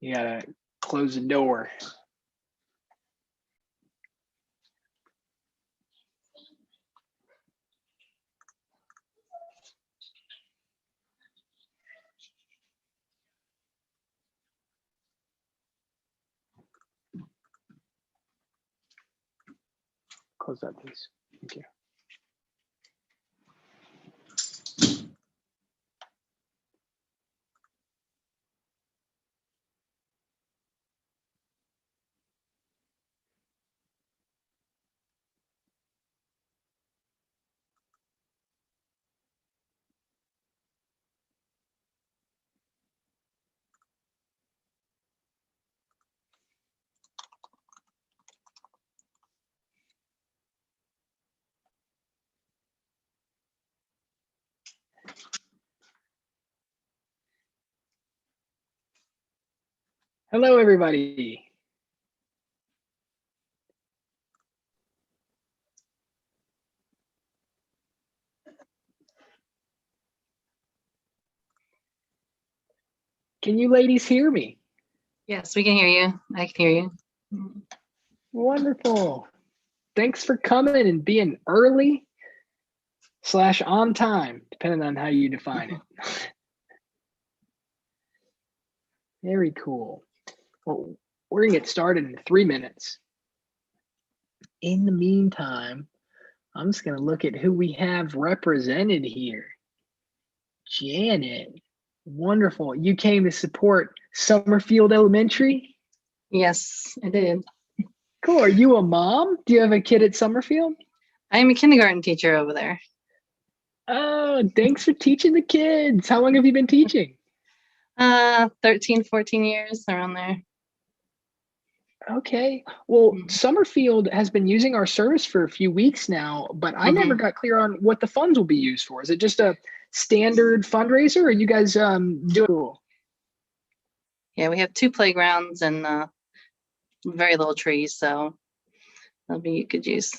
You gotta close the door. Close that, please. Thank you. Hello, everybody. Can you ladies hear me? Yes, we can hear you. I can hear you. Wonderful. Thanks for coming and being early / on time, depending on how you define it. Very cool. Well, we're gonna get started in 3 minutes. In the meantime, I'm just gonna look at who we have represented here. Janet, wonderful. You came to support Summerfield Elementary? Yes, I did. Cool. Are you a mom? Do you have a kid at Summerfield? I'm a kindergarten teacher over there. Oh, thanks for teaching the kids. How long have you been teaching? 13, 14 years, around there. Okay. Well, Summerfield has been using our service for a few weeks now, but I never got clear on what the funds will be used for. Is it just a standard fundraiser, or you guys do it? Yeah, we have 2 playgrounds and very little trees, so that'll be good use.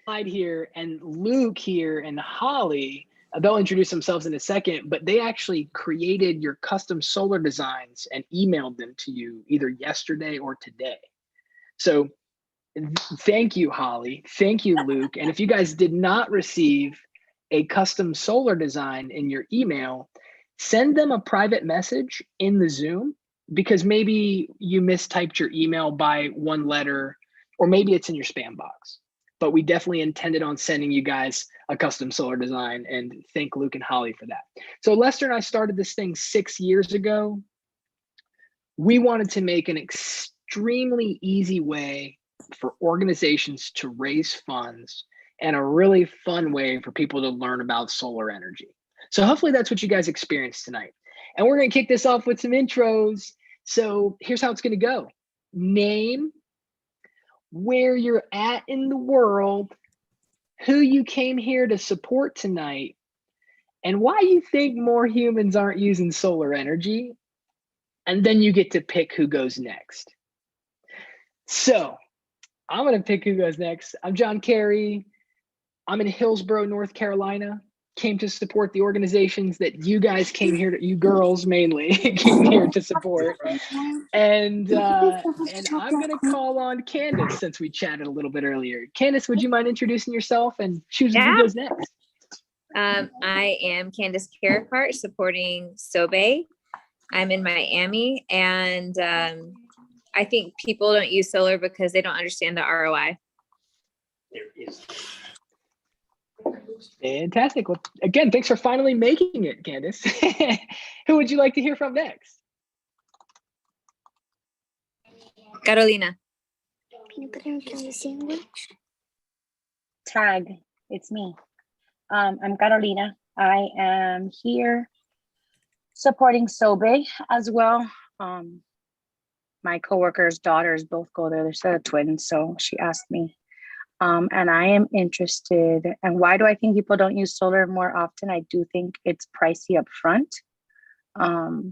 Here, and Luke here and Holly, they'll introduce themselves in a second, but they actually created your custom solar designs and emailed them to you either yesterday or today. So thank you, Holly. Thank you, Luke. And if you guys did not receive a custom solar design in your email, send them a private message in the Zoom, because maybe you mistyped your email by 1 letter, or maybe it's in your spam box. But we definitely intended on sending you guys a custom solar design, and thank Luke and Holly for that. So Lester and I started this thing 6 years ago. We wanted to make an extremely easy way for organizations to raise funds, and a really fun way for people to learn about solar energy. So hopefully that's what you guys experienced tonight. And we're gonna kick this off with some intros. So here's how it's gonna go. Name, where you're at in the world, who you came here to support tonight, and why you think more humans aren't using solar energy. And then you get to pick who goes next. So I'm gonna pick who goes next. I'm John Carey. I'm in Hillsborough, North Carolina. Came to support the organizations that you guys came here to, you girls mainly, came here to support. And I'm gonna call on Candace, since we chatted a little bit earlier. Candace, would you mind introducing yourself and choosing who goes next? I am Candace Carricart, supporting Sobe. I'm in Miami, and I think people don't use solar because they don't understand the ROI. There is. Fantastic. Well, again, thanks for finally making it, Candace. Who would you like to hear from next? Carolina. Can you put him in the sandwich? Tag, it's me. I'm Carolina. I am here supporting Sobe as well. My coworker's daughters both go there. They're twins, so she asked me. And I am interested. And why do I think people don't use solar more often? I do think it's pricey up front. But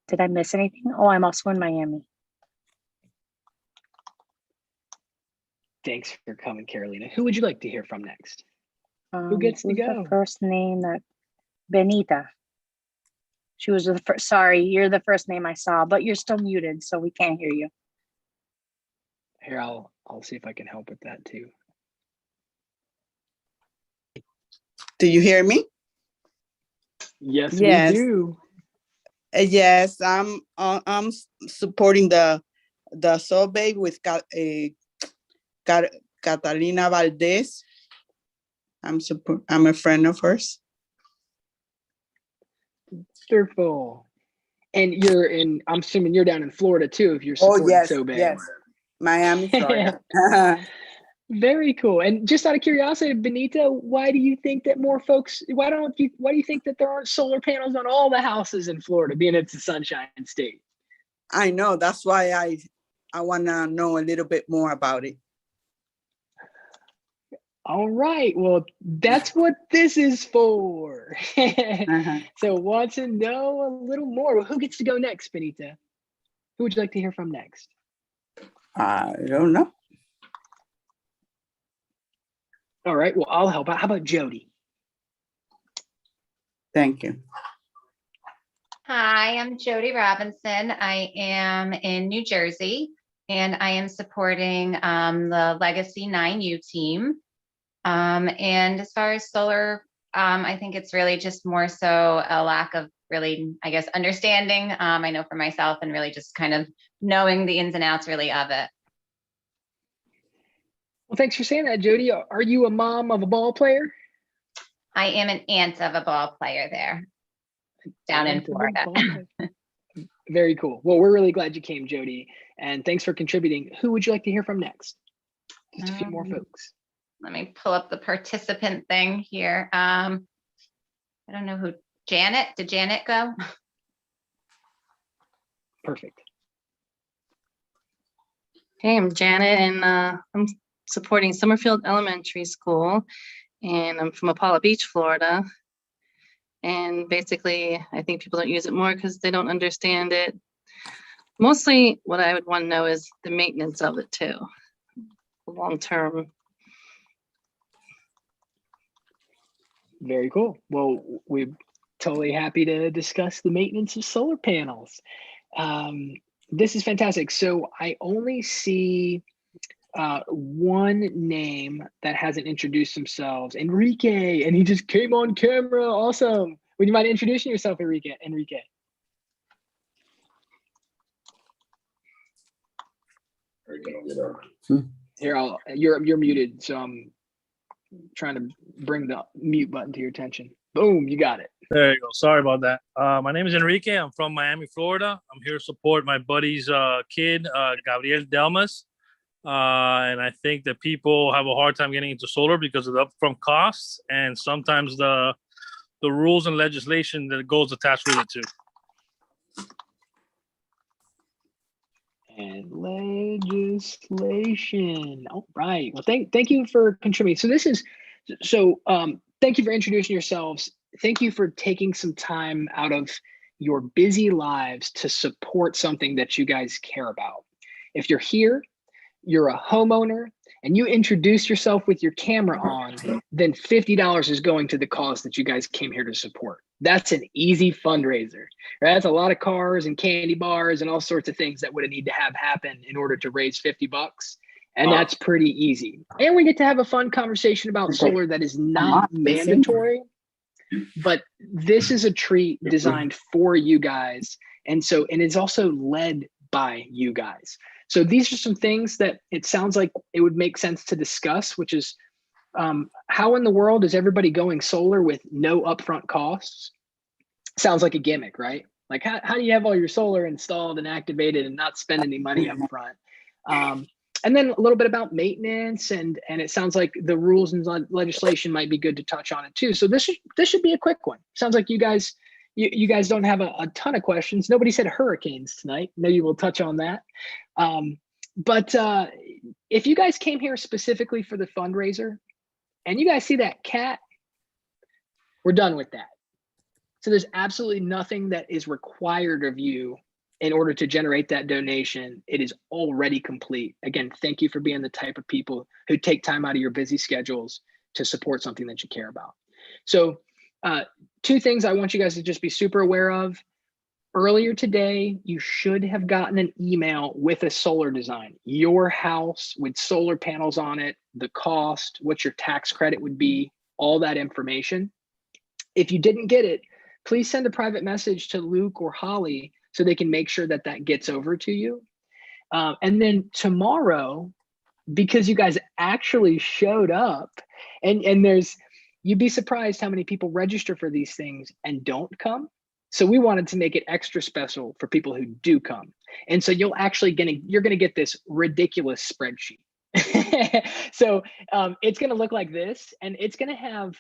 did I miss anything? Oh, I'm also in Miami. Thanks for coming, Carolina. Who would you like to hear from next? Who gets to go? The first name? That Benita. She was the first. Sorry, you're the first name I saw, but you're still muted, so we can't hear you. Here, I'll see if I can help with that too. Do you hear me? Yes, Yes. we do. Yes, I'm supporting the survey with Catalina Valdez. I'm a friend of hers. Wonderful. And I'm assuming you're down in Florida too, if you're supporting Sobe. Yes, Miami, Florida. Very cool. And just out of curiosity, Benita, why do you think that why do you think that there aren't solar panels on all the houses in Florida, being it's a sunshine state? I know, that's why I want to know a little bit more about it. All right. Well, that's what this is for. So want to know a little more. Well, who gets to go next, Benita? Who would you like to hear from next? I don't know. All right. Well, I'll help out. How about Jody? Thank you. Hi, I'm Jody Robinson. I am in New Jersey, and I am supporting the Legacy 9U team. And as far as solar, I think it's really just more so a lack of really, I guess, understanding. I know for myself, and really just kind of knowing the ins and outs really of it. Well, thanks for saying that, Jody. Are you a mom of a ball player? I am an aunt of a ball player there down in Florida. Very cool. Well, we're really glad you came, Jody, and thanks for contributing. Who would you like to hear from next? Just a few more folks. Let me pull up the participant thing here. I don't know who. Janet, did Janet go? Perfect. Hey, I'm Janet, and I'm supporting Summerfield Elementary School, and I'm from Apollo Beach, Florida. And basically, I think people don't use it more because they don't understand it. Mostly what I would want to know is the maintenance of it too, long term. Very cool. Well, we're totally happy to discuss the maintenance of solar panels. This is fantastic. So I only see one name that hasn't introduced themselves, Enrique, and he just came on camera. Awesome. Would you mind introducing yourself, Enrique? Here, you're muted, so I'm trying to bring the mute button to your attention. Boom, you got it. There you go. Sorry about that. My name is Enrique. I'm from Miami, Florida. I'm here to support my buddy's kid, Gabriel Delmas. And I think that people have a hard time getting into solar because of the upfront costs and sometimes the rules and legislation that goes attached with it too. And legislation. All right. Well, thank you for contributing. Thank you for introducing yourselves. Thank you for taking some time out of your busy lives to support something that you guys care about. If you're here, you're a homeowner, and you introduce yourself with your camera on, then $50 is going to the cause that you guys came here to support. That's an easy fundraiser, right? That's a lot of cars and candy bars and all sorts of things that would need to have happen in order to raise $50. And that's pretty easy. And we get to have a fun conversation about solar that is not mandatory, but this is a treat designed for you guys. And it's also led by you guys. So these are some things that it sounds like it would make sense to discuss, which is how in the world is everybody going solar with no upfront costs? Sounds like a gimmick, right? Like how do you have all your solar installed and activated and not spend any money up front? And then a little bit about maintenance, and it sounds like the rules and legislation might be good to touch on it too. So this should be a quick one. Sounds like you guys don't have a ton of questions. Nobody said hurricanes tonight. Maybe we'll touch on that. But if you guys came here specifically for the fundraiser and you guys see that cat, we're done with that. So there's absolutely nothing that is required of you in order to generate that donation. It is already complete. Again, thank you for being the type of people who take time out of your busy schedules to support something that you care about. So two things I want you guys to just be super aware of. earlier today, you should have gotten an email with a solar design, your house with solar panels on it, the cost, what your tax credit would be, all that information. If you didn't get it, please send a private message to Luke or Holly so they can make sure that that gets over to you. And then tomorrow, because you guys actually showed up, and you'd be surprised how many people register for these things and don't come. So we wanted to make it extra special for people who do come. And so you're gonna get this ridiculous spreadsheet. So it's gonna look like this, and it's gonna have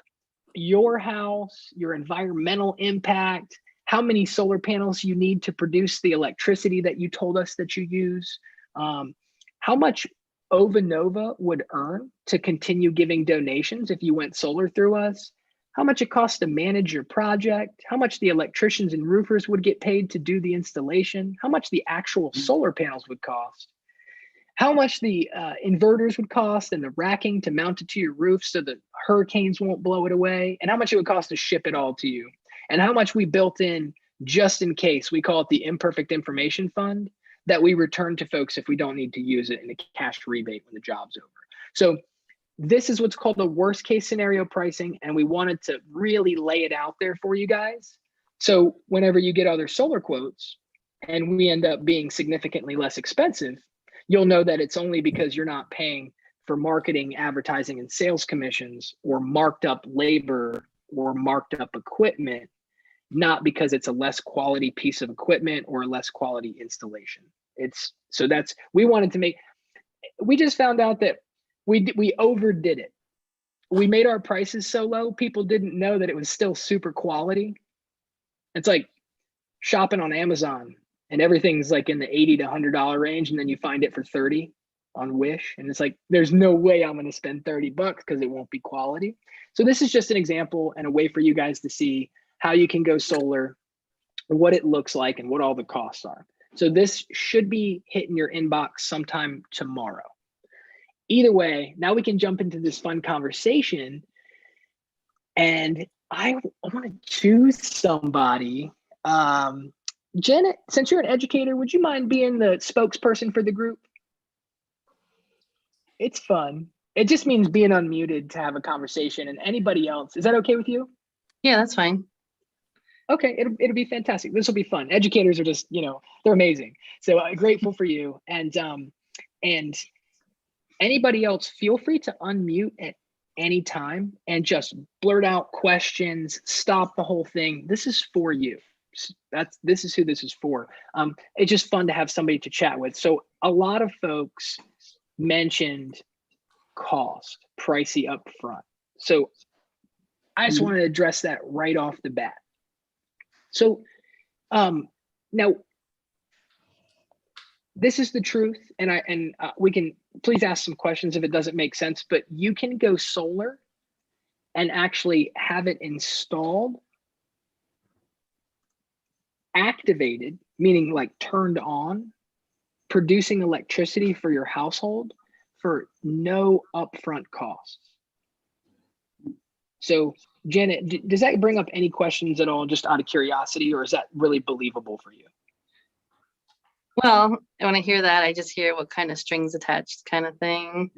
your house, your environmental impact, how many solar panels you need to produce the electricity that you told us that you use, how much Ovanova would earn to continue giving donations if you went solar through us, how much it costs to manage your project, how much the electricians and roofers would get paid to do the installation, how much the actual solar panels would cost, how much the inverters would cost and the racking to mount it to your roof so that hurricanes won't blow it away, and how much it would cost to ship it all to you, and how much we built in just in case. We call it the imperfect information fund that we return to folks if we don't need to use it in a cash rebate when the job's over. So this is what's called the worst case scenario pricing, and we wanted to really lay it out there for you guys. So whenever you get other solar quotes and we end up being significantly less expensive, you'll know that it's only because you're not paying for marketing, advertising, and sales commissions, or marked up labor or marked up equipment, not because it's a less quality piece of equipment or a less quality installation. We just found out that we overdid it. We made our prices so low, people didn't know that it was still super quality. It's like shopping on Amazon and everything's like in the $80 to $100 range, and then you find it for 30 on Wish, and it's like, there's no way I'm going to spend $30 because it won't be quality. So this is just an example and a way for you guys to see how you can go solar, what it looks like, and what all the costs are. So this should be hitting your inbox sometime tomorrow. Either way, now we can jump into this fun conversation, and I want to choose somebody. Janet, since you're an educator, would you mind being the spokesperson for the group? It's fun. It just means being unmuted to have a conversation, and anybody else. Is that okay with you? Yeah, that's fine. Okay, it'll be fantastic. This will be fun. Educators are just, they're amazing. So grateful for you. And anybody else, feel free to unmute at any time and just blurt out questions, stop the whole thing. This is for you. This is who this is for. It's just fun to have somebody to chat with. So a lot of folks mentioned cost, pricey up front. So I just want to address that right off the bat. So now this is the truth, and we can please ask some questions if it doesn't make sense, but you can go solar and actually have it installed, activated, meaning like turned on, producing electricity for your household for no upfront costs. So Janet, does that bring up any questions at all, just out of curiosity, or is that really believable for you? Well, when I hear that, I just hear what kind of strings attached kind of thing,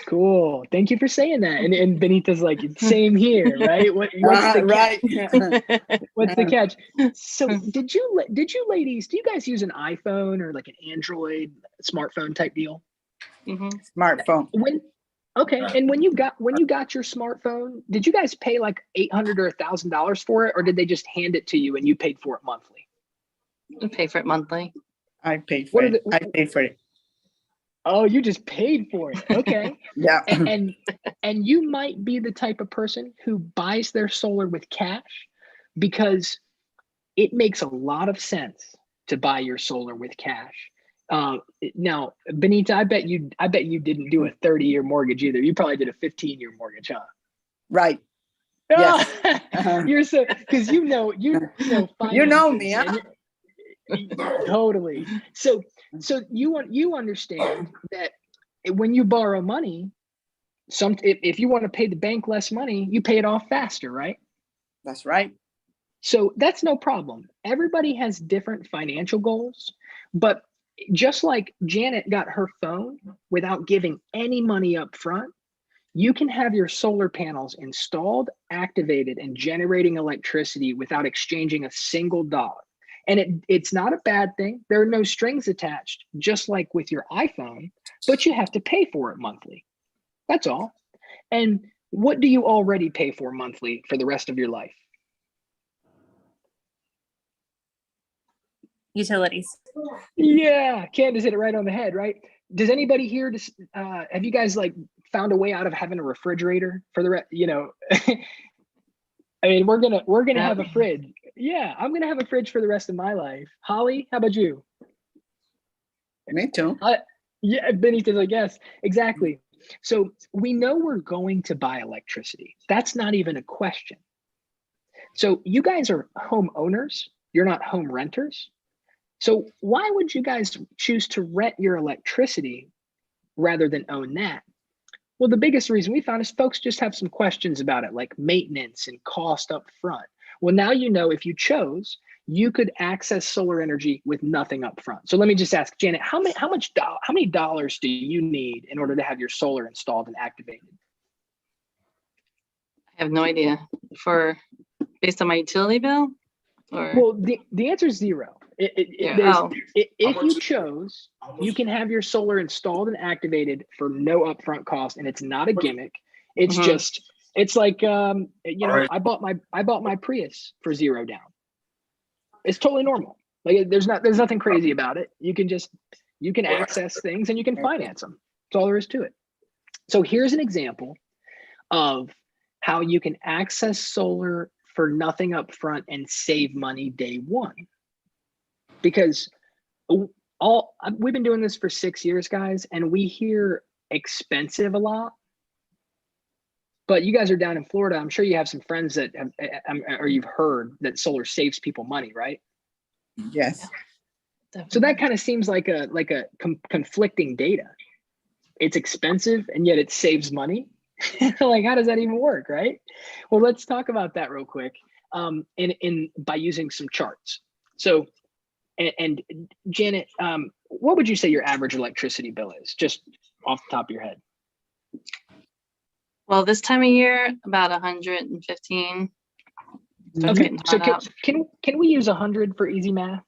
Cool. Thank you for saying that. And Benita's like, same here, right? What's the catch? So did you ladies, do you guys use an iPhone or like an Android smartphone type deal? Smartphone. And when you got your smartphone, did you guys pay like $800 or $1,000 for it, or did they just hand it to you and you paid for it monthly? I pay for it monthly. I paid for it. I paid for it. Oh, you just paid for it. Okay. Yeah. And you might be the type of person who buys their solar with cash, because it makes a lot of sense to buy your solar with cash. Now, Benita, I bet you didn't do a 30-year mortgage either. You probably did a 15-year mortgage, huh? Right. Yes. You're so, because you know you know me, huh? Totally. So you understand that when you borrow money, if you want to pay the bank less money, you pay it off faster, right? That's right. So that's no problem. Everybody has different financial goals, but just like Janet got her phone without giving any money up front, you can have your solar panels installed, activated, and generating electricity without exchanging a single dollar. And it's not a bad thing. There are no strings attached, just like with your iPhone, but you have to pay for it monthly. That's all. And what do you already pay for monthly for the rest of your life? Utilities. Yeah, Candace hit it right on the head, right? Does anybody here, have you guys like found a way out of having a refrigerator for the rest, you know? I mean, we're gonna have a fridge. Yeah, I'm gonna have a fridge for the rest of my life. Holly, how about you? Me too. Yeah, Benita's like, yes, exactly. So we know we're going to buy electricity. That's not even a question. So you guys are homeowners. You're not home renters. So why would you guys choose to rent your electricity rather than own that? Well, the biggest reason we found is folks just have some questions about it, like maintenance and cost up front. Well, now you know if you chose, you could access solar energy with nothing up front. So let me just ask Janet, how many dollars do you need in order to have your solar installed and activated? I have no idea. Based on my utility bill? Or Well, the answer is zero. Yeah. If you chose, you can have your solar installed and activated for no upfront cost, and it's not a gimmick. It's just, it's like, you know, I bought my Prius for $0 down. It's totally normal. Like there's nothing crazy about it. You can access things and you can finance them. That's all there is to it. So here's an example of how you can access solar for nothing up front and save money day one. Because we've been doing this for 6 years, guys, and we hear expensive a lot. But you guys are down in Florida. I'm sure you have some friends that or you've heard that solar saves people money, right? Yes. So that kind of seems like a conflicting data. It's expensive and yet it saves money. Like, how does that even work, right? Well, let's talk about that real quick. By using some charts. So, and Janet, what would you say your average electricity bill is, just off the top of your head? Well, this time of year, about 115. Okay, so can we use 100 for easy math?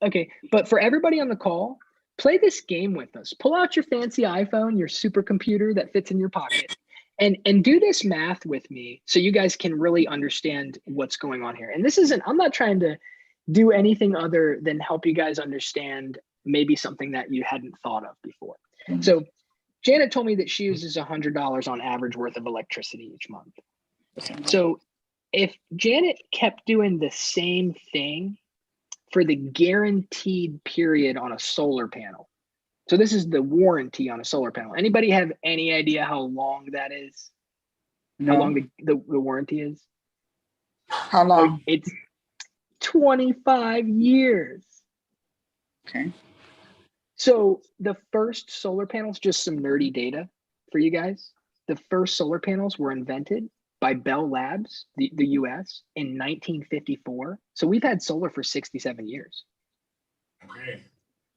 Okay, but for everybody on the call, play this game with us. Pull out your fancy iPhone, your supercomputer that fits in your pocket, and do this math with me so you guys can really understand what's going on here. And this isn't, I'm not trying to do anything other than help you guys understand maybe something that you hadn't thought of before. So Janet told me that she uses $100 on average worth of electricity each month. So if Janet kept doing the same thing for the guaranteed period on a solar panel, so this is the warranty on a solar panel. Anybody have any idea how long that is? No. How long the warranty is? How long? It's 25 years. Okay. So the first solar panels, just some nerdy data for you guys. The first solar panels were invented by Bell Labs, the US, in 1954. So we've had solar for 67 years. Okay.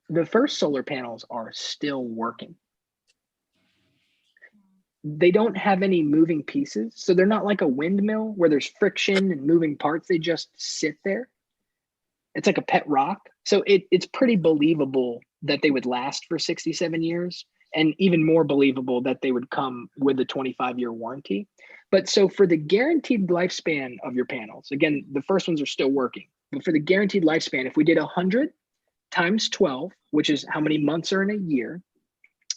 The first solar panels are still working. They don't have any moving pieces. So they're not like a windmill where there's friction and moving parts. They just sit there. It's like a pet rock. So it's pretty believable that they would last for 67 years, and even more believable that they would come with a 25-year warranty. But so for the guaranteed lifespan of your panels, again, the first ones are still working, but for the guaranteed lifespan, if we did 100 times 12, which is how many months are in a year,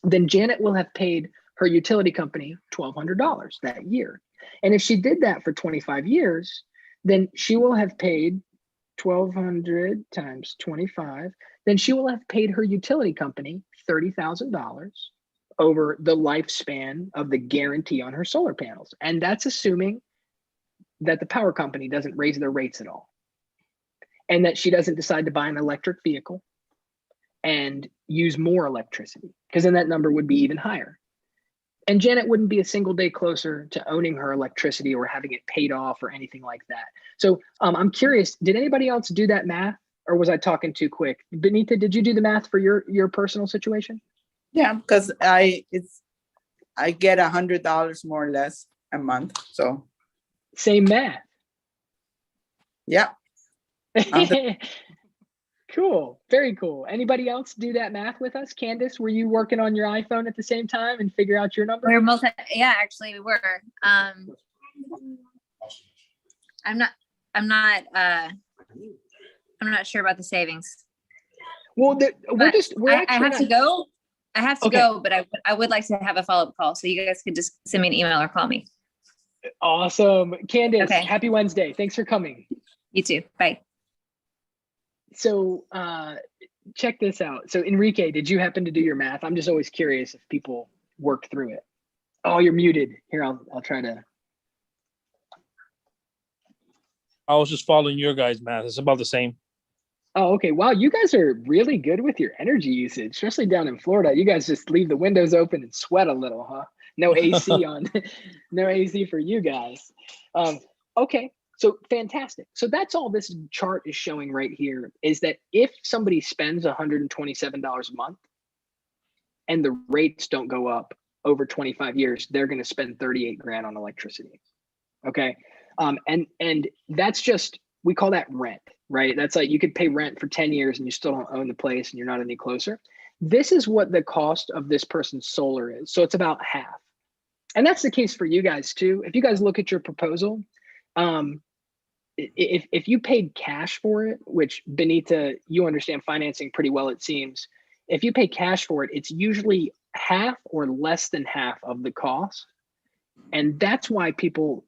then Janet will have paid her utility company $1,200 that year. And if she did that for 25 years, then she will have paid 1,200 times 25, then she will have paid her utility company $30,000 over the lifespan of the guarantee on her solar panels. And that's assuming that the power company doesn't raise their rates at all, and that she doesn't decide to buy an electric vehicle and use more electricity, because then that number would be even higher. And Janet wouldn't be a single day closer to owning her electricity or having it paid off or anything like that. So I'm curious, did anybody else do that math, or was I talking too quick? Benita, did you do the math for your personal situation? Yeah, because I get $100 more or less a month. So Same math. yeah. Cool. Very cool. Anybody else do that math with us? Candace, were you working on your iPhone at the same time and figure out your number? Yeah, actually we were. I'm not sure about the savings. Well, I have to go. I have to Okay. go, but I would like to have a follow-up call. So you guys could just send me an email or call me. Awesome. Candace, Okay. happy Wednesday. Thanks for coming. You too. Bye. So check this out. So Enrique, did you happen to do your math? I'm just always curious if people work through it. Oh, you're muted. Here, I'll try to. I was just following your guys' math. It's about the same. Oh, okay. Wow, you guys are really good with your energy usage, especially down in Florida. You guys just leave the windows open and sweat a little, huh? No AC on, no AC for you guys. Okay, so fantastic. So that's all this chart is showing right here, is that if somebody spends $127 a month and the rates don't go up over 25 years, they're going to spend 38 grand on electricity. Okay. And that's just, we call that rent, right? That's like you could pay rent for 10 years and you still don't own the place and you're not any closer. This is what the cost of this person's solar is. So it's about half. And that's the case for you guys too. If you guys look at your proposal, if you paid cash for it, which Benita, you understand financing pretty well, it seems. If you pay cash for it, it's usually half or less than half of the cost. And that's why people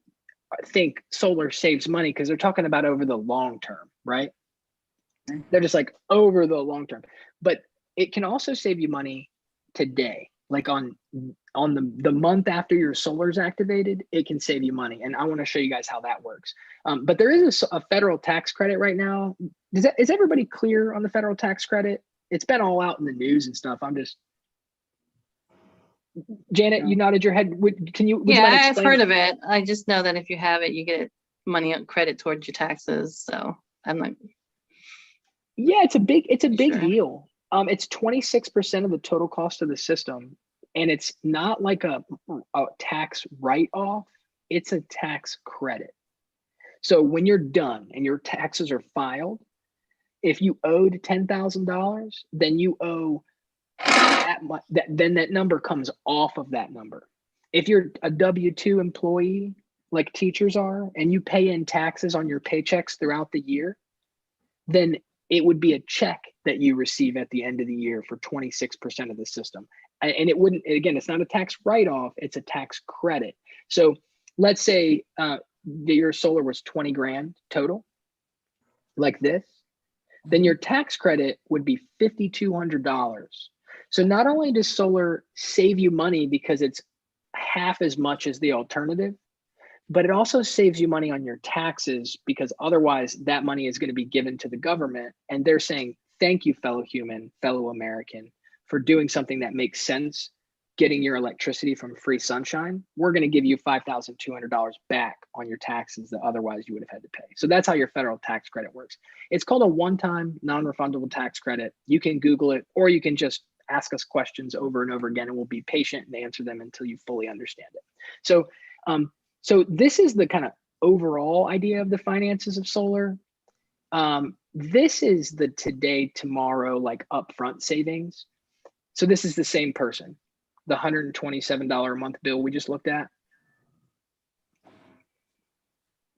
think solar saves money, because they're talking about over the long term, right? They're just like over the long term. But it can also save you money today, like on the month after your solar's activated, it can save you money. And I want to show you guys how that works. But there is a federal tax credit right now. Is everybody clear on the federal tax credit? It's been all out in the news and stuff. I'm just, Janet, you nodded your head. Would you Yeah, mind I've explaining? heard of it. I just know that if you have it, you get money credit towards your taxes. So I'm like, Yeah, it's a big Sure. deal. It's 26% of the total cost of the system, and it's not like a tax write-off, it's a tax credit. So when you're done and your taxes are filed, if you owed $10,000, then you owe that much, then that number comes off of that number. If you're a W-2 employee, like teachers are, and you pay in taxes on your paychecks throughout the year, then it would be a check that you receive at the end of the year for 26% of the system. And it wouldn't, again, it's not a tax write-off, it's a tax credit. So let's say that your solar was 20 grand total, like this, then your tax credit would be $5,200. So not only does solar save you money because it's half as much as the alternative, but it also saves you money on your taxes, because otherwise that money is going to be given to the government. And they're saying, thank you, fellow human, fellow American, for doing something that makes sense, getting your electricity from free sunshine. We're going to give you $5,200 back on your taxes that otherwise you would have had to pay. So that's how your federal tax credit works. It's called a one-time non-refundable tax credit. You can Google it, or you can just ask us questions over and over again, and we'll be patient and answer them until you fully understand it. So this is the kind of overall idea of the finances of solar. This is the today, tomorrow, like upfront savings. So this is the same person, the $127 a month bill we just looked at.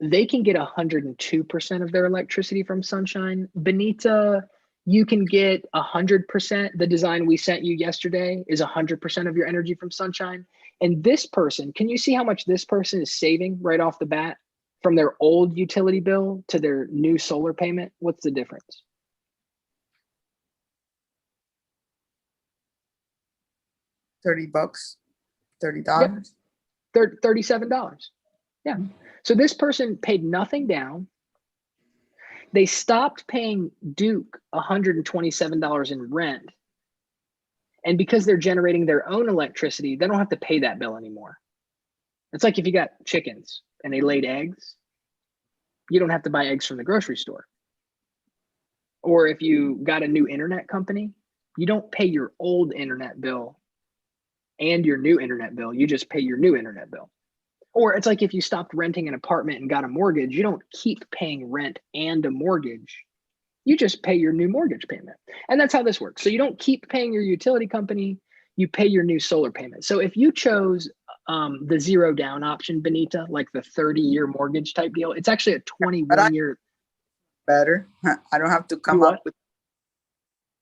They can get 102% of their electricity from sunshine. Benita, you can get 100%. The design we sent you yesterday is 100% of your energy from sunshine. And this person, can you see how much this person is saving right off the bat from their old utility bill to their new solar payment? What's the difference? $30, $30. Yep. $37. Yeah. So this person paid nothing down. They stopped paying Duke $127 in rent, And because they're generating their own electricity, they don't have to pay that bill anymore. It's like if you got chickens and they laid eggs, you don't have to buy eggs from the grocery store. Or if you got a new internet company, you don't pay your old internet bill and your new internet bill. You just pay your new internet bill. Or it's like if you stopped renting an apartment and got a mortgage, you don't keep paying rent and a mortgage. You just pay your new mortgage payment. And that's how this works. So you don't keep paying your utility company, you pay your new solar payment. So if you chose the 0 down option, Benita, like the 30-year mortgage type deal, it's actually a 21-year. Better. I don't have to come What? up with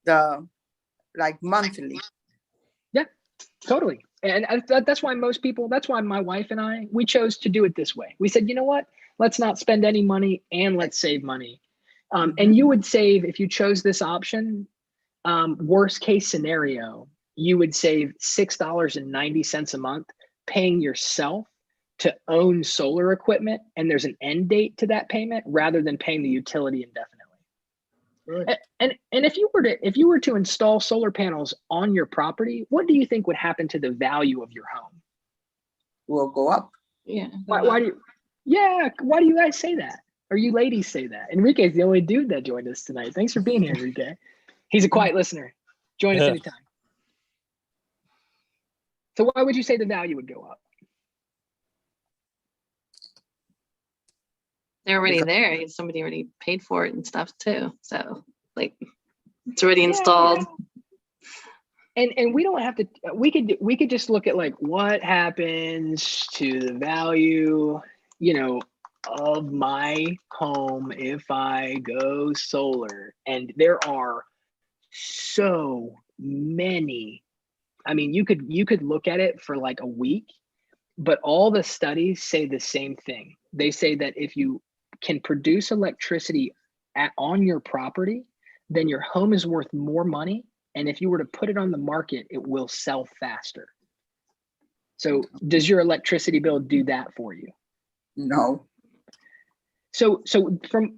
the like monthly. Yeah, totally. And that's why most people, that's why my wife and I, we chose to do it this way. We said, you know what? Let's not spend any money and let's save money. And you would save, if you chose this option, worst case scenario, you would save $6.90 a month paying yourself to own solar equipment. And there's an end date to that payment rather than paying the utility indefinitely. Right. And if you were to install solar panels on your property, what do you think would happen to the value of your home? Will go up. Yeah. Why do you guys say that? Or you ladies say that? Enrique's the only dude that joined us tonight. Thanks for being here, Enrique. He's a quiet listener. Join us anytime. So why would you say the value would go up? They're already there. Somebody already paid for it and stuff too. So like it's already installed. And we don't have to, we could just look at like what happens to the value, of my home if I go solar. And there are so many. I mean, you could look at it for like a week, but all the studies say the same thing. They say that if you can produce electricity on your property, then your home is worth more money. And if you were to put it on the market, it will sell faster. So does your electricity bill do that for you? No. So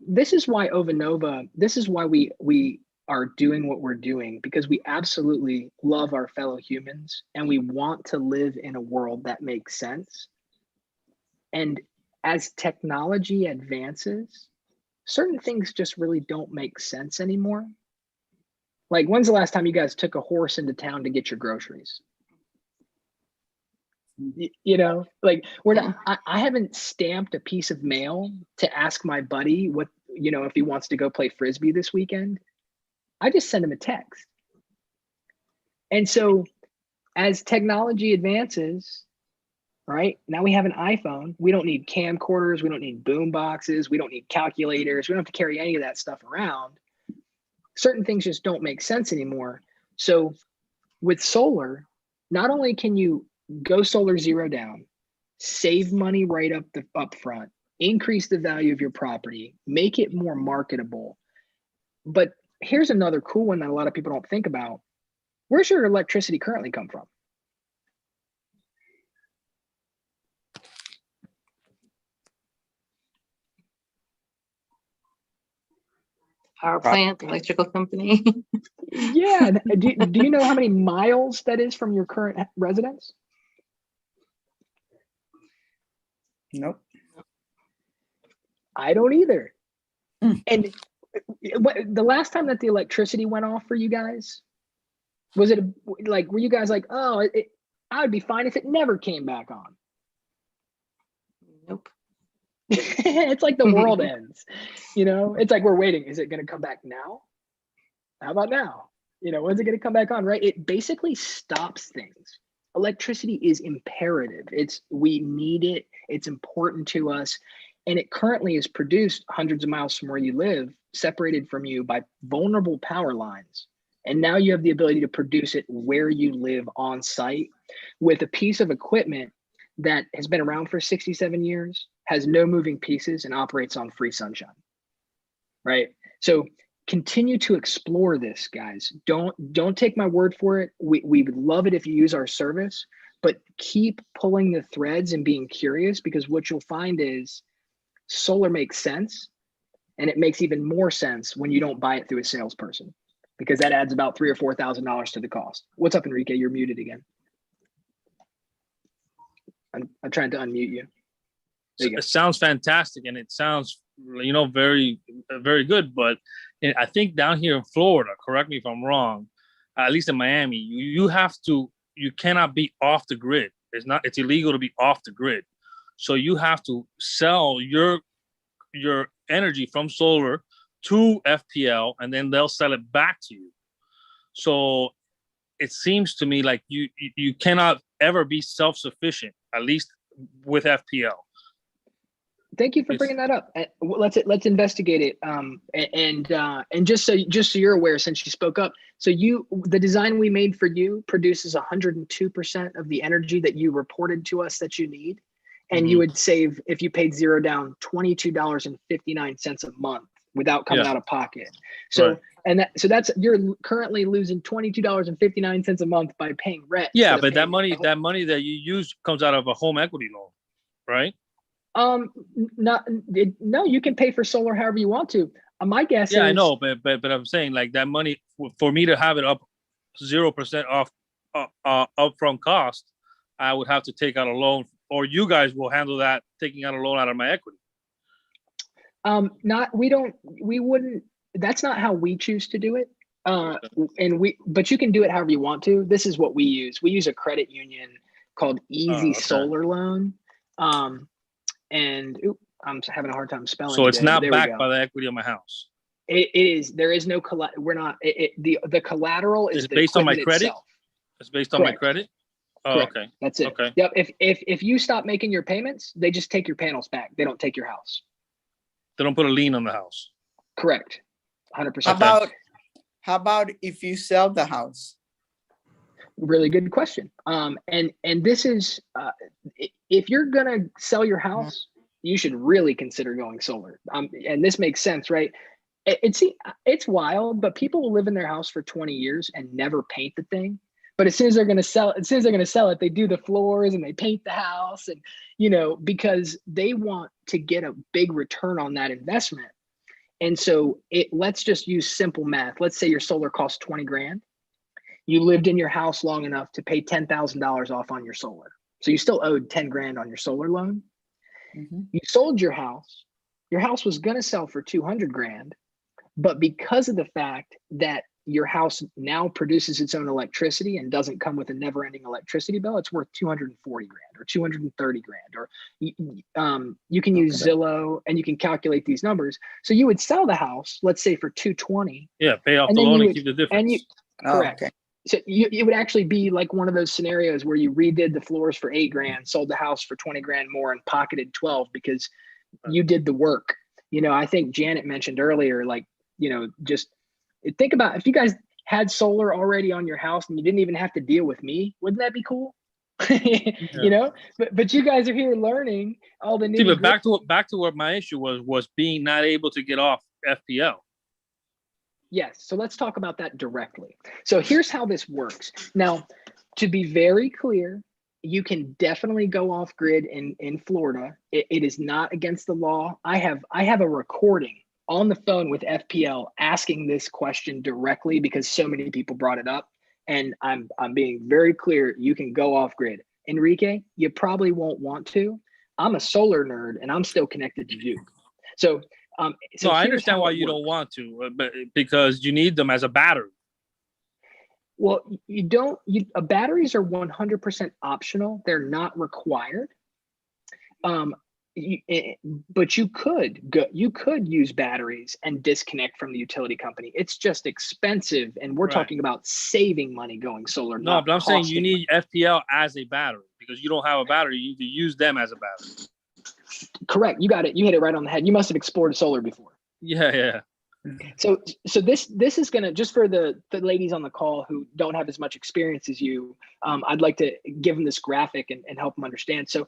this is why Ovanova, this is why we are doing what we're doing, because we absolutely love our fellow humans and we want to live in a world that makes sense. And as technology advances, certain things just really don't make sense anymore. Like, when's the last time you guys took a horse into town to get your groceries? Like we're not, I haven't stamped a piece of mail to ask my buddy what, if he wants to go play Frisbee this weekend. I just send him a text. And so as technology advances, right, now we have an iPhone. We don't need camcorders. We don't need boom boxes. We don't need calculators. We don't have to carry any of that stuff around. Certain things just don't make sense anymore. So with solar, not only can you go solar 0 down, save money right up front, increase the value of your property, make it more marketable. But here's another cool one that a lot of people don't think about. Where's your electricity currently come from? Power plant, electrical company. Yeah. Do you know how many miles that is from your current residence? Nope. I don't either. And the last time that the electricity went off for you guys, was it were you guys like, oh, I would be fine if it never came back on? Nope. It's like the world ends, it's like we're waiting. Is it going to come back now? How about now? When's it going to come back on, right? It basically stops things. Electricity is imperative. We need it. It's important to us. And it currently is produced hundreds of miles from where you live, separated from you by vulnerable power lines. And now you have the ability to produce it where you live on site with a piece of equipment that has been around for 67 years, has no moving pieces, and operates on free sunshine, right? So continue to explore this, guys. Don't take my word for it. We would love it if you use our service, but keep pulling the threads and being curious, because what you'll find is solar makes sense, and it makes even more sense when you don't buy it through a salesperson, because that adds about $3,000 or $4,000 to the cost. What's up, Enrique? You're muted again. I'm trying to unmute you. There you go. It sounds fantastic, and it sounds, very, very good. But I think down here in Florida, correct me if I'm wrong, at least in Miami, you cannot be off the grid. It's illegal to be off the grid. So you have to sell your energy from solar to FPL, and then they'll sell it back to you. So it seems to me like you cannot ever be self-sufficient, at least with FPL. Thank you for bringing that up. Let's investigate it. And just so you're aware, since you spoke up, so the design we made for you produces 102% of the energy that you reported to us that you need, and you would save, if you paid zero down, $22.59 a month without coming out of pocket. So right. You're currently losing $22.59 a month by paying rent. Yeah, but that money that you use comes out of a home equity loan, right? No, you can pay for solar however you want to. My guess is. Yeah, I know, but I'm saying like that money for me to have it up 0% off upfront cost, I would have to take out a loan, or you guys will handle that, taking out a loan out of my equity. We wouldn't. That's not how we choose to do it. But you can do it however you want to. This is what we use. We use a credit union called Easy Solar Loan. And I'm having a hard time spelling. So it's today, not backed by the equity of my house. It is. There is no we're not. The collateral is based on my credit. Itself. It's based on my credit. Oh, Correct. okay. That's it. Okay. Yep. If you stop making your payments, they just take your panels back. They don't take your house. They don't put a lien on the house. Correct. 100%. How about if you sell the house? Really good question. And this is, if you're gonna sell your house, you should really consider going solar. And this makes sense, right? It's wild, but people will live in their house for 20 years and never paint the thing. But as soon as they're gonna sell it, they do the floors and they paint the house, and because they want to get a big return on that investment. And so let's just use simple math. Let's say your solar costs 20 grand. You lived in your house long enough to pay $10,000 off on your solar. So you still owed 10 grand on your solar loan. Mm-hmm. You sold your house. Your house was going to sell for 200 grand. But because of the fact that your house now produces its own electricity and doesn't come with a never ending electricity bill, it's worth 240 grand or 230 grand. Or you can use Zillow and you can calculate these numbers. So you would sell the house, let's say for 220. Yeah, pay off the loan and keep the difference. Correct. Okay. So it would actually be like one of those scenarios where you redid the floors for 8 grand, sold the house for 20 grand more, and pocketed 12 because you did the work. I think Janet mentioned earlier, just think about if you guys had solar already on your house and you didn't even have to deal with me. Wouldn't that be cool? But you guys are here learning all the new. But back to what my issue was being not able to get off FPL. Yes. So let's talk about that directly. So here's how this works. Now, to be very clear, you can definitely go off grid in Florida. It is not against the law. I have a recording on the phone with FPL asking this question directly because so many people brought it up. And I'm being very clear. You can go off grid. Enrique, you probably won't want to. I'm a solar nerd and I'm still connected to you. So I understand why you don't want to, but because you need them as a battery. Well, batteries are 100% optional. They're not required. But you could use batteries and disconnect from the utility company. It's just expensive, and we're talking about saving money going solar. No, but I'm saying you need FPL as a battery because you don't have a battery. You need to use them as a battery. Correct. You got it. You hit it right on the head. You must have explored solar before. Yeah. So this is gonna, just for the ladies on the call who don't have as much experience as you, I'd like to give them this graphic and help them understand. So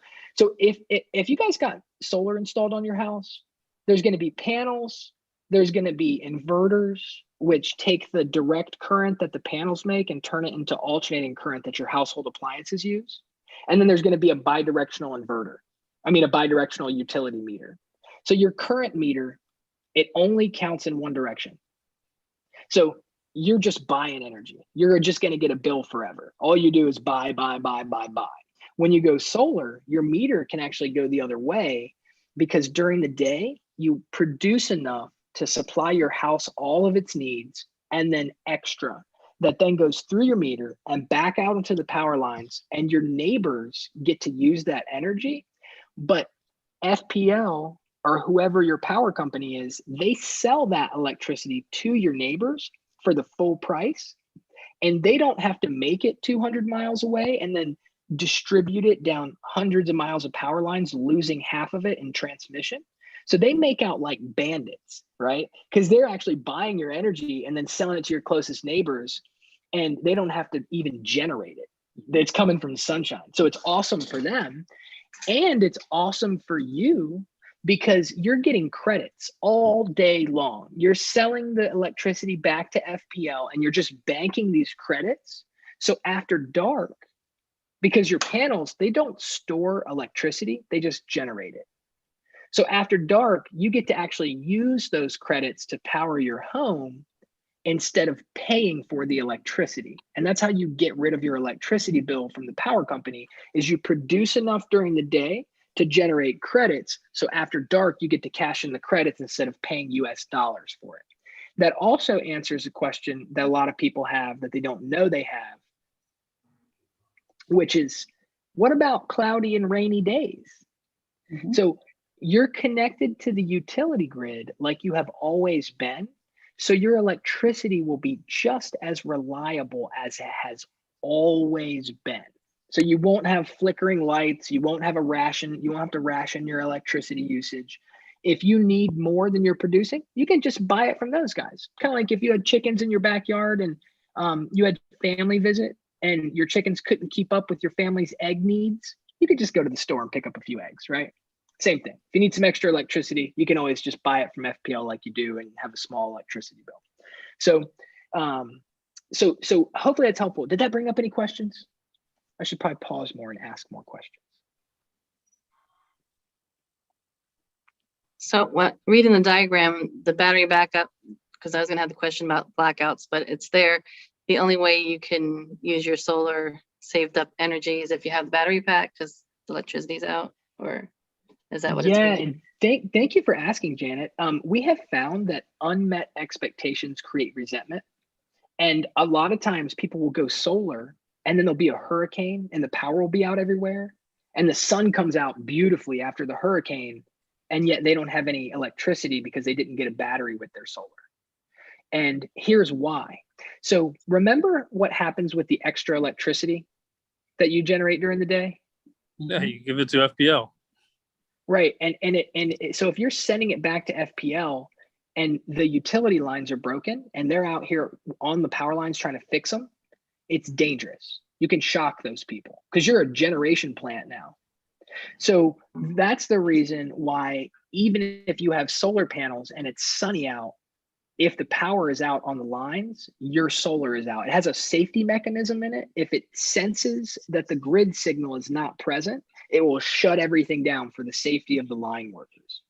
if you guys got solar installed on your house, there's going to be panels, there's going to be inverters, which take the direct current that the panels make and turn it into alternating current that your household appliances use. And then there's going to be a bidirectional utility meter. So your current meter, it only counts in one direction. So you're just buying energy. You're just going to get a bill forever. All you do is buy, buy, buy, buy, buy. When you go solar, your meter can actually go the other way, because during the day, you produce enough to supply your house all of its needs, and then extra that then goes through your meter and back out into the power lines, and your neighbors get to use that energy. But FPL, or whoever your power company is, they sell that electricity to your neighbors for the full price, and they don't have to make it 200 miles away and then distribute it down hundreds of miles of power lines, losing half of it in transmission. So they make out like bandits, right? Because they're actually buying your energy and then selling it to your closest neighbors, and they don't have to even generate it. It's coming from the sunshine. So it's awesome for them, and it's awesome for you, because you're getting credits all day long. You're selling the electricity back to FPL, and you're just banking these credits. So after dark, because your panels, they don't store electricity, they just generate it. So after dark, you get to actually use those credits to power your home instead of paying for the electricity. And that's how you get rid of your electricity bill from the power company, is you produce enough during the day to generate credits. So after dark, you get to cash in the credits instead of paying US dollars for it. That also answers a question that a lot of people have that they don't know they have, which is, what about cloudy and rainy days? So you're connected to the utility grid like you have always been. So your electricity will be just as reliable as it has always been. So you won't have flickering lights. You won't have a ration. You won't have to ration your electricity usage. If you need more than you're producing, you can just buy it from those guys. Kind of like if you had chickens in your backyard and you had family visit and your chickens couldn't keep up with your family's egg needs, you could just go to the store and pick up a few eggs, right? Same thing. If you need some extra electricity, you can always just buy it from FPL like you do and have a small electricity bill. So, so hopefully that's helpful. Did that bring up any questions? I should probably pause more and ask more questions. So what, reading the diagram, the battery backup, because I was gonna have the question about blackouts, but it's there. The only way you can use your solar saved up energy is if you have the battery pack because the electricity's out, or is that what it's and thank you for asking, Janet. We have found that unmet expectations create resentment. And a lot of times people will go solar and then there'll be a hurricane and the power will be out everywhere. And the sun comes out beautifully after the hurricane, and yet they don't have any electricity because they didn't get a battery with their solar. And here's why. So remember what happens with the extra electricity that you generate during the day? Yeah, you give it to FPL. Right. So if you're sending it back to FPL and the utility lines are broken and they're out here on the power lines trying to fix them, it's dangerous. You can shock those people because you're a generation plant now. So that's the reason why, even if you have solar panels and it's sunny out, if the power is out on the lines, your solar is out. It has a safety mechanism in it. If it senses that the grid signal is not present, it will shut everything down for the safety of the line workers.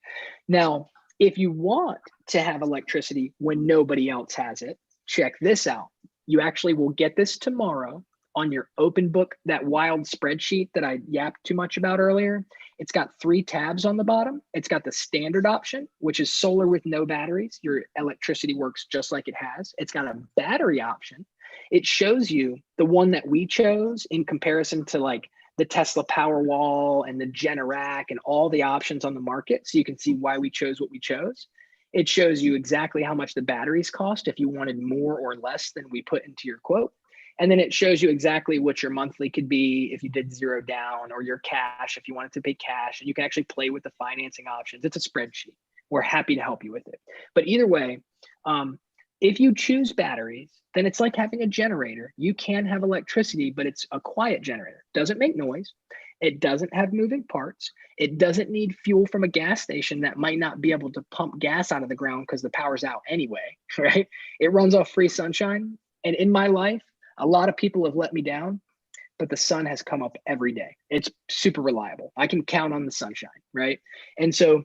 Now, if you want to have electricity when nobody else has it, check this out. You actually will get this tomorrow on your open book, that wild spreadsheet that I yapped too much about earlier. It's got 3 tabs on the bottom. It's got the standard option, which is solar with no batteries. Your electricity works just like it has. It's got a battery option. It shows you the one that we chose in comparison to like the Tesla Powerwall and the Generac and all the options on the market. So you can see why we chose what we chose. It shows you exactly how much the batteries cost if you wanted more or less than we put into your quote. And then it shows you exactly what your monthly could be if you did 0 down, or your cash if you wanted to pay cash. And you can actually play with the financing options. It's a spreadsheet. We're happy to help you with it. But either way, if you choose batteries, then it's like having a generator. You can have electricity, but it's a quiet generator. Doesn't make noise. It doesn't have moving parts. It doesn't need fuel from a gas station that might not be able to pump gas out of the ground because the power's out anyway, right? It runs off free sunshine. And in my life, a lot of people have let me down, but the sun has come up every day. It's super reliable. I can count on the sunshine, right? And so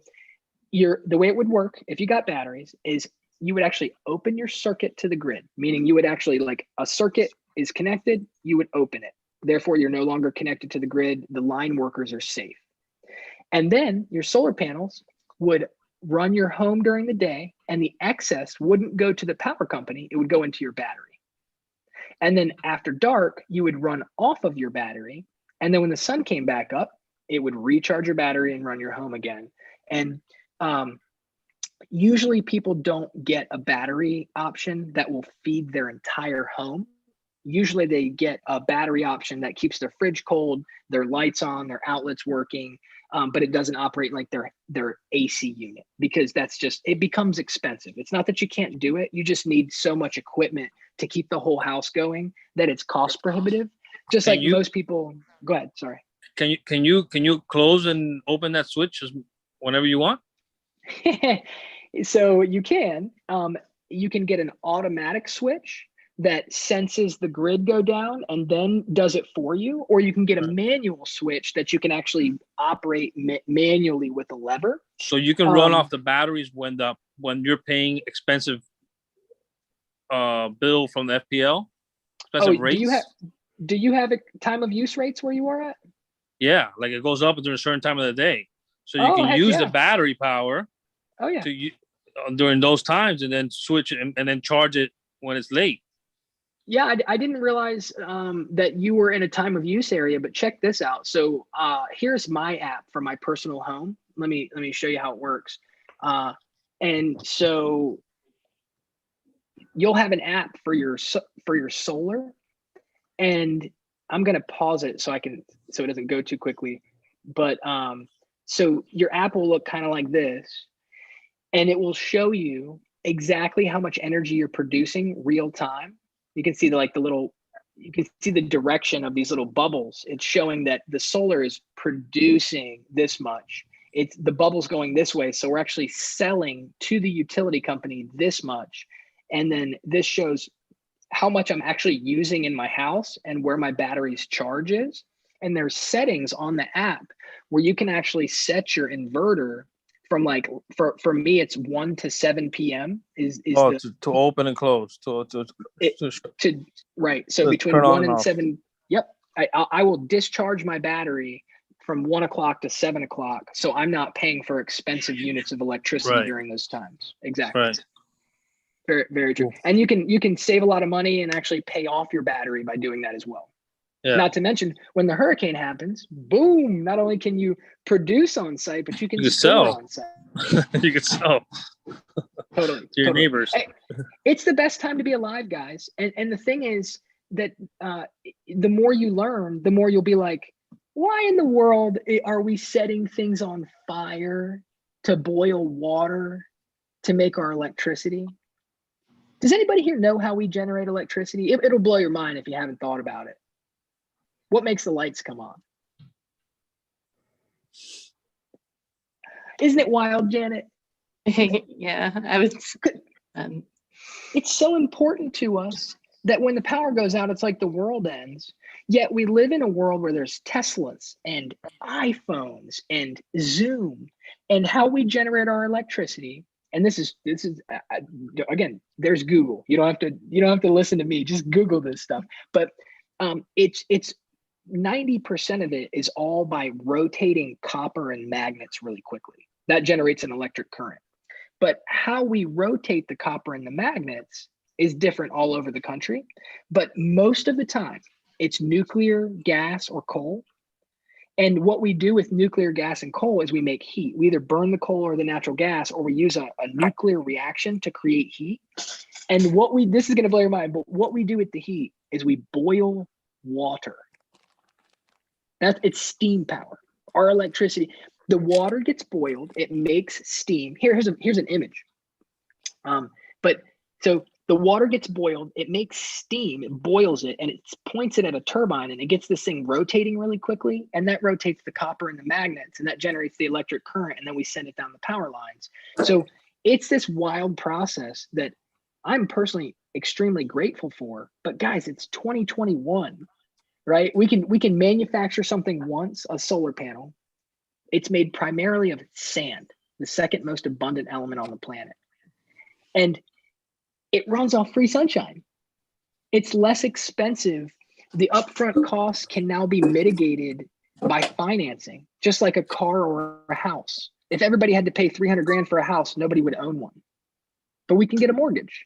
the way it would work if you got batteries is you would actually open your circuit to the grid, meaning you would actually, like, a circuit is connected, you would open it. Therefore, you're no longer connected to the grid. The line workers are safe. And then your solar panels would run your home during the day, and the excess wouldn't go to the power company. It would go into your battery. And then after dark, you would run off of your battery. And then when the sun came back up, it would recharge your battery and run your home again. And usually people don't get a battery option that will feed their entire home. Usually they get a battery option that keeps their fridge cold, their lights on, their outlets working, but it doesn't operate like their AC unit, because that's just, it becomes expensive. It's not that you can't do it. You just need so much equipment to keep the whole house going that it's cost prohibitive. Just like most people, go ahead, sorry. Can you close and open that switch whenever you want? So you can get an automatic switch that senses the grid go down and then does it for you, or you can get a manual switch that you can actually operate manually with a lever. So you can run off the batteries when you're paying expensive bill from the FPL. Expensive rates. Do you have a time of use rates where you are at? Yeah, like it goes up during a certain time of the day, so you can use the battery power. Oh yeah. During those times, and then switch it and then charge it when it's late. Yeah, I didn't realize that you were in a time of use area, but check this out. So here's my app for my personal home. Let me show you how it works. And so you'll have an app for your solar, and I'm gonna pause it so it doesn't go too quickly. But so your app will look kind of like this, and it will show you exactly how much energy you're producing real time. You can see you can see the direction of these little bubbles. It's showing that the solar is producing this much. It's the bubble's going this way. So we're actually selling to the utility company this much. And then this shows how much I'm actually using in my house and where my battery's charge is. And there's settings on the app where you can actually set your inverter from, like, for me, it's 1 to 7 p.m. to open and close right. So between 1 and 7, yep. I will discharge my battery from 1 o'clock to 7 o'clock, so I'm not paying for expensive units of electricity during those times. Exactly. Right. Very, very true. And you can save a lot of money and actually pay off your battery by doing that as well. Yeah. Not to mention, when the hurricane happens, boom, not only can you produce on site, but you can store on site. You can sell. Totally. To your neighbors. It's the best time to be alive, guys. And the thing is that the more you learn, the more you'll be like, why in the world are we setting things on fire to boil water to make our electricity? Does anybody here know how we generate electricity? It'll blow your mind if you haven't thought about it. What makes the lights come on? Isn't it wild, Janet? Yeah, I was. It's so important to us that when the power goes out, it's like the world ends. Yet we live in a world where there's Teslas and iPhones and Zoom, and how we generate our electricity. And this is again, there's Google. You don't have to listen to me. Just Google this stuff. But it's 90% of it is all by rotating copper and magnets really quickly. That generates an electric current. But how we rotate the copper and the magnets is different all over the country. But most of the time, it's nuclear, gas, or coal. And what we do with nuclear, gas, and coal is we make heat. We either burn the coal or the natural gas, or we use a nuclear reaction to create heat. And this is going to blow your mind, but what we do with the heat is we boil water. It's steam power. Our electricity, the water gets boiled, it makes steam. Here's an image. So the water gets boiled, it makes steam, it boils it, and it points it at a turbine, and it gets this thing rotating really quickly, and that rotates the copper and the magnets, and that generates the electric current, and then we send it down the power lines. So it's this wild process that I'm personally extremely grateful for. But guys, it's 2021, right? We can manufacture something once, a solar panel. It's made primarily of sand, the second most abundant element on the planet. And it runs off free sunshine. It's less expensive. The upfront costs can now be mitigated by financing, just like a car or a house. If everybody had to pay 300 grand for a house, nobody would own one. But we can get a mortgage.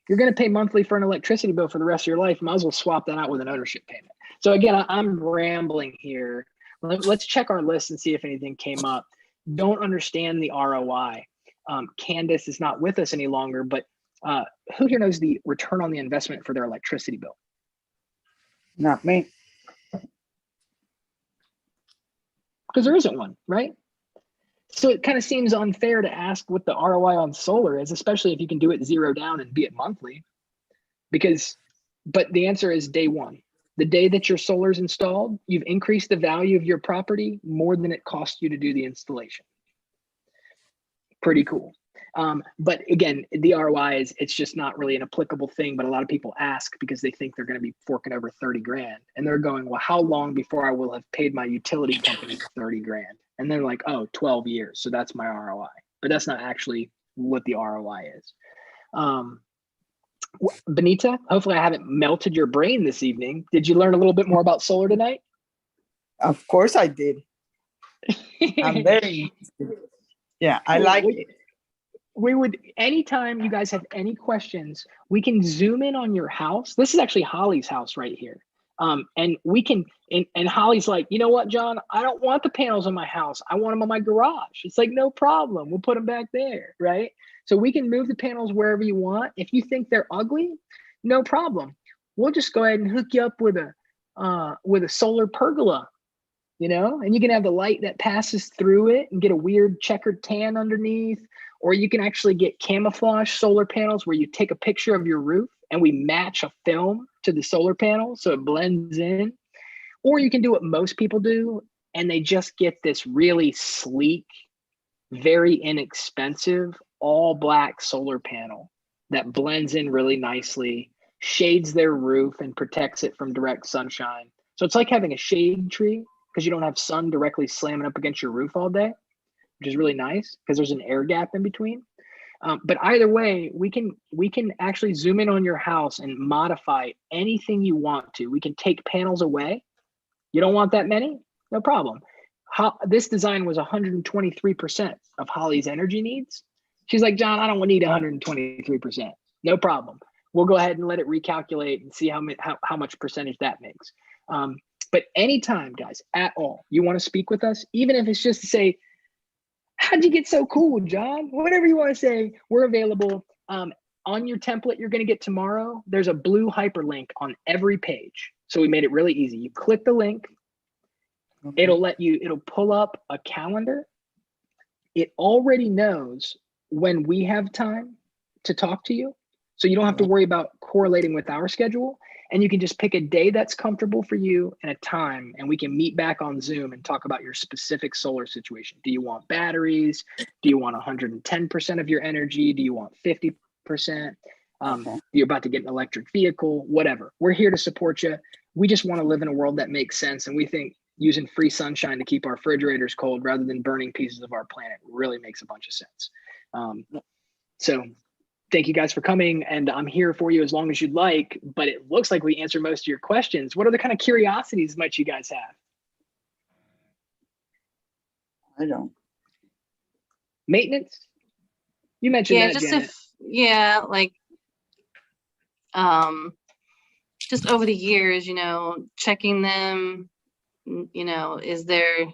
You're going to pay monthly for an electricity bill for the rest of your life. Might as well swap that out with an ownership payment. So again, I'm rambling here. Let's check our list and see if anything came up. Don't understand the ROI. Candace is not with us any longer, but who here knows the return on the investment for their electricity bill? Not me. Because there isn't one, right? So it kind of seems unfair to ask what the ROI on solar is, especially if you can do it 0 down and be it monthly. But the answer is day one. The day that your solar is installed, you've increased the value of your property more than it cost you to do the installation. Pretty cool. But again, the ROI it's just not really an applicable thing, but a lot of people ask because they think they're going to be forking over 30 grand. And they're going, well, how long before I will have paid my utility company 30 grand? And they're like, oh, 12 years. So that's my ROI. But that's not actually what the ROI is. Benita, hopefully I haven't melted your brain this evening. Did you learn a little bit more about solar tonight? Of course I did. I'm very interested. Yeah, I like it. We would, anytime you guys have any questions, we can zoom in on your house. This is actually Holly's house right here. And we can, and Holly's like, you know what, John, I don't want the panels on my house. I want them on my garage. It's like, no problem. We'll put them back there, right? So we can move the panels wherever you want. If you think they're ugly, no problem. We'll just go ahead and hook you up with a solar pergola, you know, and you can have the light that passes through it and get a weird checkered tan underneath. Or you can actually get camouflage solar panels where you take a picture of your roof and we match a film to the solar panel so it blends in. Or you can do what most people do and they just get this really sleek, very inexpensive, all black solar panel that blends in really nicely, shades their roof and protects it from direct sunshine. So it's like having a shade tree because you don't have sun directly slamming up against your roof all day, which is really nice because there's an air gap in between. But either way, we can actually zoom in on your house and modify anything you want to. We can take panels away. You don't want that many? No problem. This design was 123% of Holly's energy needs. She's like, John, I don't need 123%. No problem. We'll go ahead and let it recalculate and see how much percentage that makes. But anytime, guys, at all, you want to speak with us, even if it's just to say, how'd you get so cool, John? Whatever you want to say, we're available. On your template you're going to get tomorrow, there's a blue hyperlink on every page. So we made it really easy. You click the link. Okay. It'll pull up a calendar. It already knows when we have time to talk to you. So you don't have to worry about correlating with our schedule. And you can just pick a day that's comfortable for you and a time, and we can meet back on Zoom and talk about your specific solar situation. Do you want batteries? Do you want 110% of your energy? Do you want 50%? You're about to get an electric vehicle, whatever. We're here to support you. We just want to live in a world that makes sense. And we think using free sunshine to keep our refrigerators cold rather than burning pieces of our planet really makes a bunch of sense. So thank you guys for coming, and I'm here for you as long as you'd like, but it looks like we answered most of your questions. What other kind of curiosities might you guys have? I don't. Maintenance? You mentioned that, Janet. Just over the years, you know, checking them, you know, is there,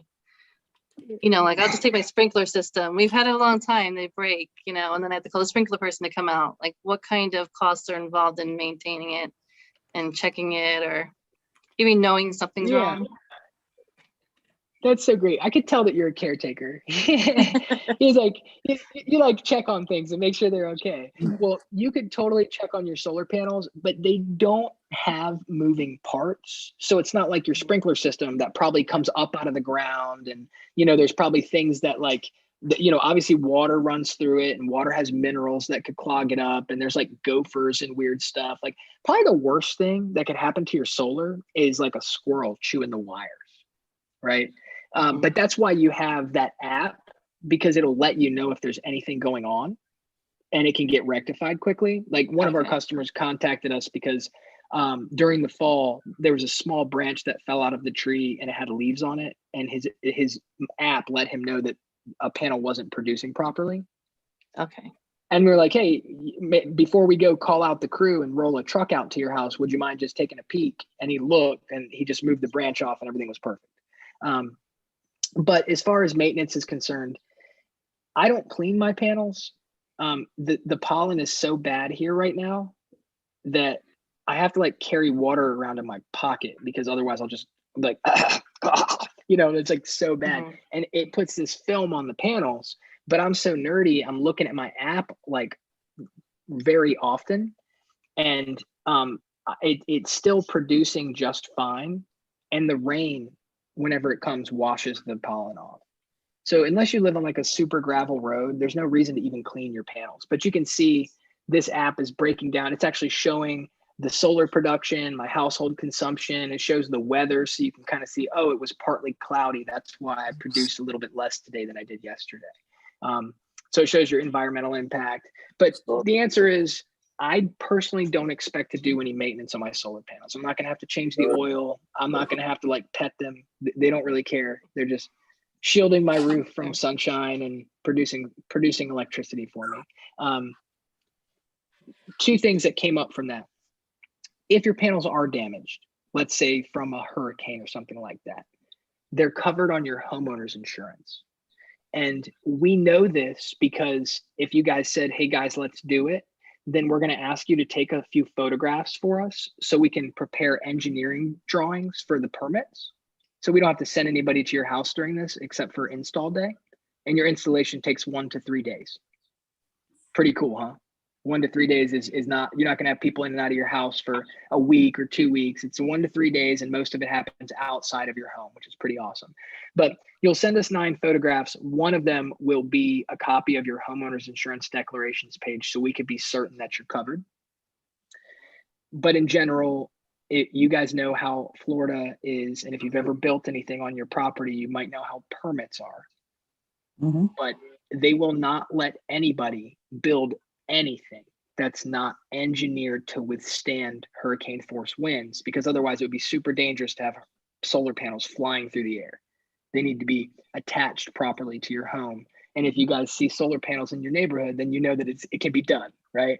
you know, like I'll just take my sprinkler system. We've had it a long time, they break, you know, and then I have to call the sprinkler person to come out. Like what kind of costs are involved in maintaining it and checking it, or even knowing something's wrong? That's so great. I could tell that you're a caretaker. He's like, you like check on things and make sure they're okay. Well, you could totally check on your solar panels, but they don't have moving parts. So it's not like your sprinkler system that probably comes up out of the ground. And, you know, there's probably things that like, you know, obviously water runs through it and water has minerals that could clog it up. And there's like gophers and weird stuff. Like probably the worst thing that could happen to your solar is like a squirrel chewing the wires, right? But that's why you have that app, because it'll let you know if there's anything going on. and it can get rectified quickly. Like one of our Okay. customers contacted us because during the fall, there was a small branch that fell out of the tree and it had leaves on it. And his app let him know that a panel wasn't producing properly. Okay. And we were like, hey, before we go call out the crew and roll a truck out to your house, would you mind just taking a peek? And he looked and he just moved the branch off and everything was perfect. But as far as maintenance is concerned, I don't clean my panels. The pollen is so bad here right now that I have to like carry water around in my pocket because otherwise I'll just like, it's like so bad. Mhm. And it puts this film on the panels, but I'm so nerdy. I'm looking at my app like very often, and it's still producing just fine. And the rain, whenever it comes, washes the pollen off. So unless you live on like a super gravel road, there's no reason to even clean your panels. But you can see this app is breaking down. It's actually showing the solar production, my household consumption. It shows the weather. So you can kind of see, oh, it was partly cloudy. That's why I produced a little bit less today than I did yesterday. So it shows your environmental impact. But the answer is, I personally don't expect to do any maintenance on my solar panels. I'm not going to have to change the oil. I'm not going to have to like pet them. They don't really care. They're just shielding my roof from sunshine and producing electricity for me. Two things that came up from that. If your panels are damaged, let's say from a hurricane or something like that, they're covered on your homeowner's insurance. And we know this because if you guys said, hey guys, let's do it, then we're going to ask you to take a few photographs for us so we can prepare engineering drawings for the permits. So we don't have to send anybody to your house during this except for install day. And your installation takes 1 to 3 days. Pretty cool, huh? 1 to 3 days is not, you're not going to have people in and out of your house for a week or 2 weeks. It's 1 to 3 days, and most of it happens outside of your home, which is pretty awesome. But you'll send us 9 photographs. One of them will be a copy of your homeowner's insurance declarations page, so we could be certain that you're covered. But in general, you guys know how Florida is, and if you've ever built anything on your property, you might know how permits are. Mhm. But they will not let anybody build anything that's not engineered to withstand hurricane force winds, because otherwise it would be super dangerous to have solar panels flying through the air. They need to be attached properly to your home. And if you guys see solar panels in your neighborhood, then you know that it can be done, right?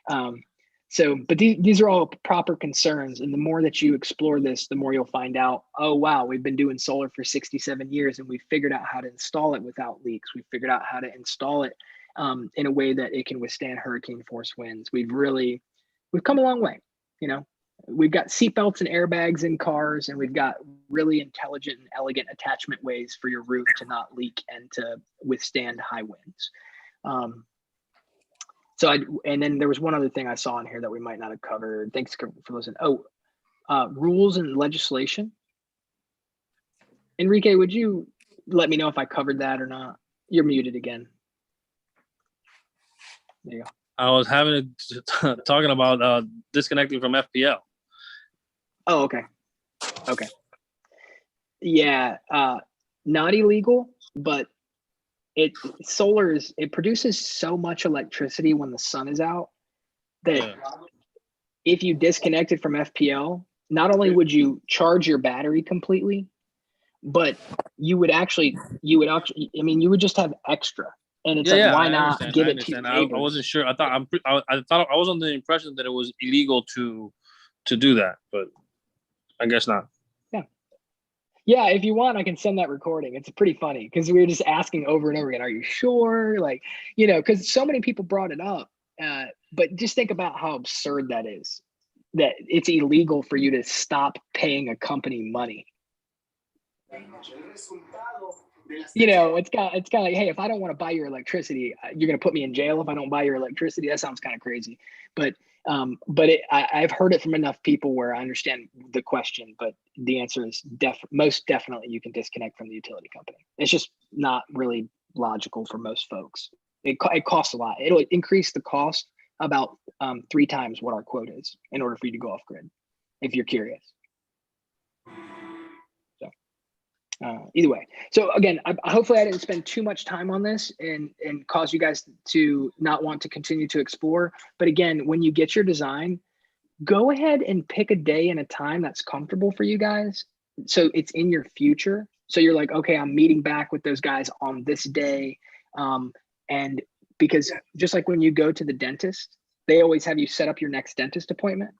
But these are all proper concerns. And the more that you explore this, the more you'll find out, oh, wow, we've been doing solar for 67 years and we've figured out how to install it without leaks. We've figured out how to install it in a way that it can withstand hurricane force winds. We've come a long way. We've got seatbelts and airbags in cars, and we've got really intelligent and elegant attachment ways for your roof to not leak and to withstand high winds. And then there was one other thing I saw in here that we might not have covered. Thanks for listening. Rules and legislation. Enrique, would you let me know if I covered that or not? You're muted again. There you go. I was talking about disconnecting from FPL. Oh, okay. Okay. Yeah, not illegal, but it produces so much electricity when the sun is out that if you disconnected from FPL, not only would you charge your battery completely, but you would just have extra. And it's why not give it to your neighbors? I wasn't sure. I thought I was under the impression that it was illegal to do that, but I guess not. Yeah, if you want, I can send that recording. It's pretty funny because we were just asking over and over again, are you sure? Because so many people brought it up. But just think about how absurd that is, that it's illegal for you to stop paying a company money. It's kind of like, hey, if I don't want to buy your electricity, you're going to put me in jail if I don't buy your electricity. That sounds kind of crazy. But I've heard it from enough people where I understand the question, but the answer is most definitely you can disconnect from the utility company. It's just not really logical for most folks. It costs a lot. It'll increase the cost about 3 times what our quote is in order for you to go off grid, if you're curious. Either way. So again, hopefully I didn't spend too much time on this and cause you guys to not want to continue to explore. But again, when you get your design, go ahead and pick a day and a time that's comfortable for you guys. So it's in your future. So you're like, okay, I'm meeting back with those guys on this day. And because just like when you go to the dentist, they always have you set up your next dentist appointment.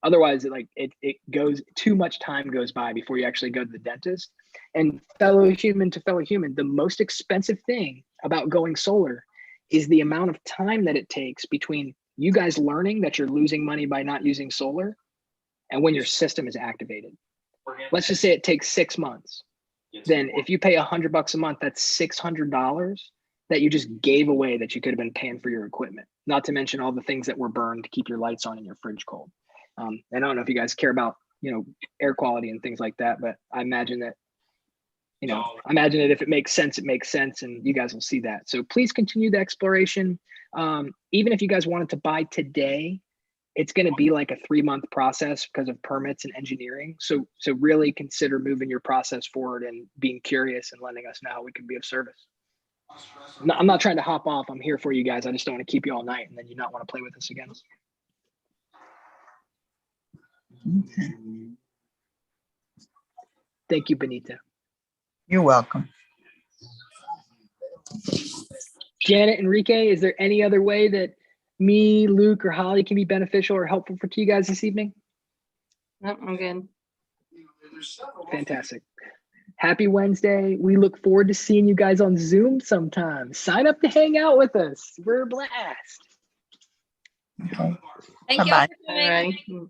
Otherwise, it goes, too much time goes by before you actually go to the dentist. And fellow human to fellow human, the most expensive thing about going solar is the amount of time that it takes between you guys learning that you're losing money by not using solar and when your system is activated. Let's just say it takes 6 months. Then if you pay $100 a month, that's $600 that you just gave away that you could have been paying for your equipment. Not to mention all the things that were burned to keep your lights on and your fridge cold. And I don't know if you guys care about, air quality and things like that, but I imagine that, if it makes sense, it makes sense, and you guys will see that. So please continue the exploration. Even if you guys wanted to buy today, it's going to be like a 3-month process because of permits and engineering. So really consider moving your process forward and being curious and letting us know how we can be of service. I'm not trying to hop off. I'm here for you guys. I just don't want to keep you all night and then you not want to play with us again. Okay. Thank you, Benita. You're welcome. Janet, Enrique, is there any other way that me, Luke, or Holly can be beneficial or helpful to you guys this evening? Nope, I'm good. Fantastic. Happy Wednesday. We look forward to seeing you guys on Zoom sometime. Sign up to hang out with us. We're a blast. Okay. Thank you all Bye-bye. for coming. All right.